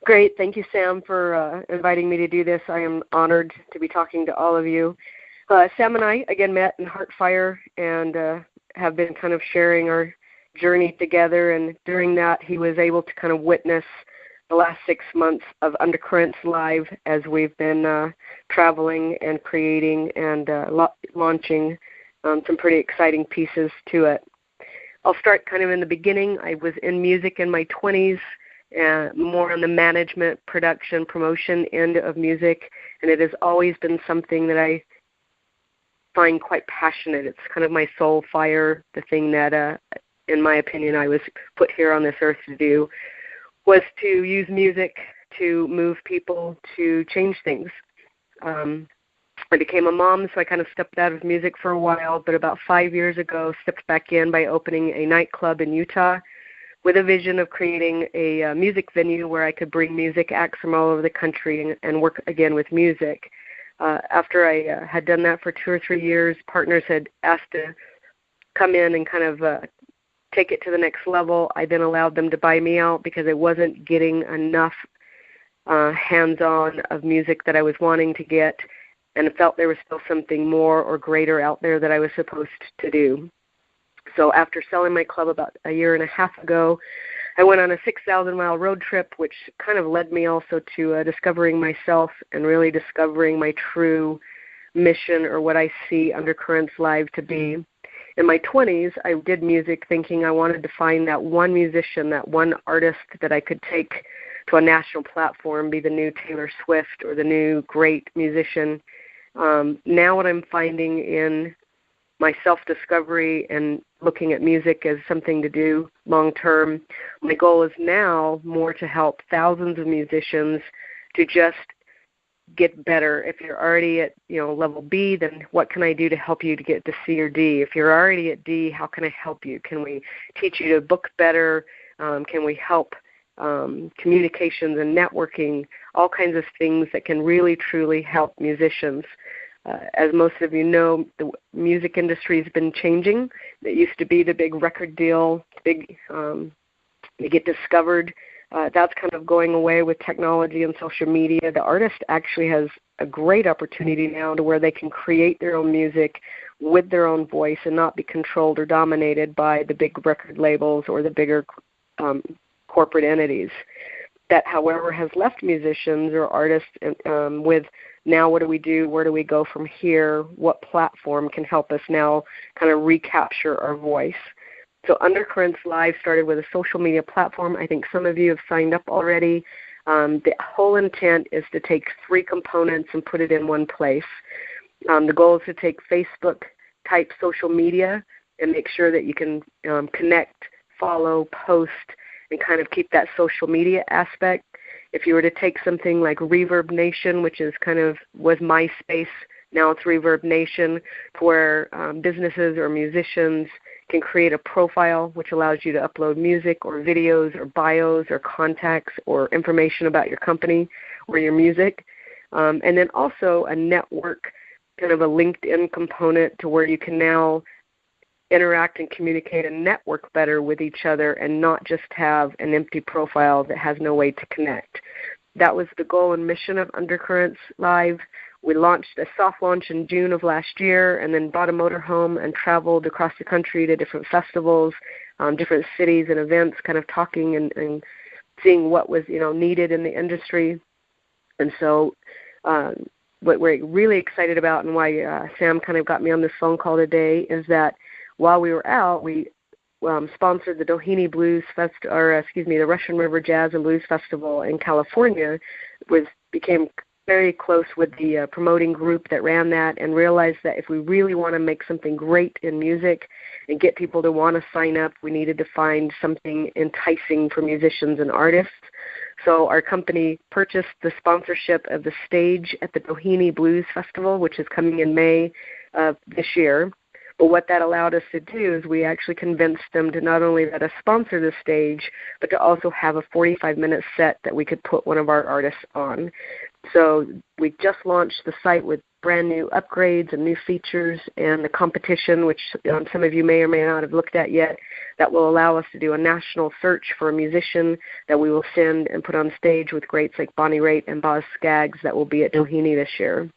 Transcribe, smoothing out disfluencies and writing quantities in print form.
Great. Thank you, Sam, for inviting me to do this. I am honored to be talking to all of you. Sam and I, again, met in Heartfire and have been kind of sharing our journey together. And during that, he was able to kind of witness the last 6 months of Undercurrents Live as we've been traveling and creating and launching some pretty exciting pieces to it. I'll start kind of in the beginning. I was in music in my 20s, more on the management, production, promotion end of music, and it has always been something that I find quite passionate. It's kind of my soul fire, the thing that, in my opinion, I was put here on this earth to do, was to use music to move people to change things. I became a mom, so I kind of stepped out of music for a while, but about 5 years ago, stepped back in by opening a nightclub in Utah with a vision of creating a music venue where I could bring music acts from all over the country and work again with music. After I had done that for 2 or 3 years, partners had asked to come in and kind of take it to the next level. I then allowed them to buy me out because I wasn't getting enough hands-on of music that I was wanting to get, and felt there was still something more or greater out there that I was supposed to do. So after selling my club about 1.5 years ago, I went on a 6,000-mile road trip, which kind of led me also to discovering myself and really discovering my true mission, or what I see Undercurrents Live to be. In my 20s, I did music thinking I wanted to find that one musician, that one artist that I could take to a national platform, be the new Taylor Swift or the new great musician. Now what I'm finding in my self-discovery and looking at music as something to do long-term, my goal is now more to help thousands of musicians to just get better. If you're already at level B, then what can I do to help you to get to C or D? If you're already at D, how can I help you? Can we teach you to book better? Can we help communications and networking, all kinds of things that can really, truly help musicians. As most of you know, the music industry has been changing. It used to be the big record deal, they get discovered. That's kind of going away with technology and social media. The artist actually has a great opportunity now to where they can create their own music with their own voice and not be controlled or dominated by the big record labels or the bigger corporate entities. That, however, has left musicians or artists with, now what do we do? Where do we go from here? What platform can help us now kind of recapture our voice? So Undercurrents Live started with a social media platform. I think some of you have signed up already. The whole intent is to take 3 components and put it in one place. The goal is to take Facebook-type social media and make sure that you can connect, follow, post, and kind of keep that social media aspect. If you were to take something like Reverb Nation, which is was MySpace, now it's Reverb Nation, where businesses or musicians can create a profile which allows you to upload music or videos or bios or contacts or information about your company or your music. And then also a network, kind of a LinkedIn component to where you can now interact and communicate and network better with each other and not just have an empty profile that has no way to connect. That was the goal and mission of Undercurrents Live. We launched a soft launch in June of last year and then bought a motorhome and traveled across the country to different festivals, different cities and events, kind of talking and seeing what was needed in the industry. And so what we're really excited about and why Sam kind of got me on this phone call today is that while we were out, we sponsored the Doheny Blues the Russian River Jazz and Blues Festival in California. Became very close with the promoting group that ran that, and realized that if we really want to make something great in music and get people to want to sign up, we needed to find something enticing for musicians and artists. So our company purchased the sponsorship of the stage at the Doheny Blues Festival, which is coming in May of this year. But what that allowed us to do is we actually convinced them to not only let us sponsor the stage, but to also have a 45-minute set that we could put one of our artists on. So we just launched the site with brand new upgrades and new features, and the competition, which some of you may or may not have looked at yet, that will allow us to do a national search for a musician that we will send and put on stage with greats like Bonnie Raitt and Boz Scaggs that will be at Doheny this year.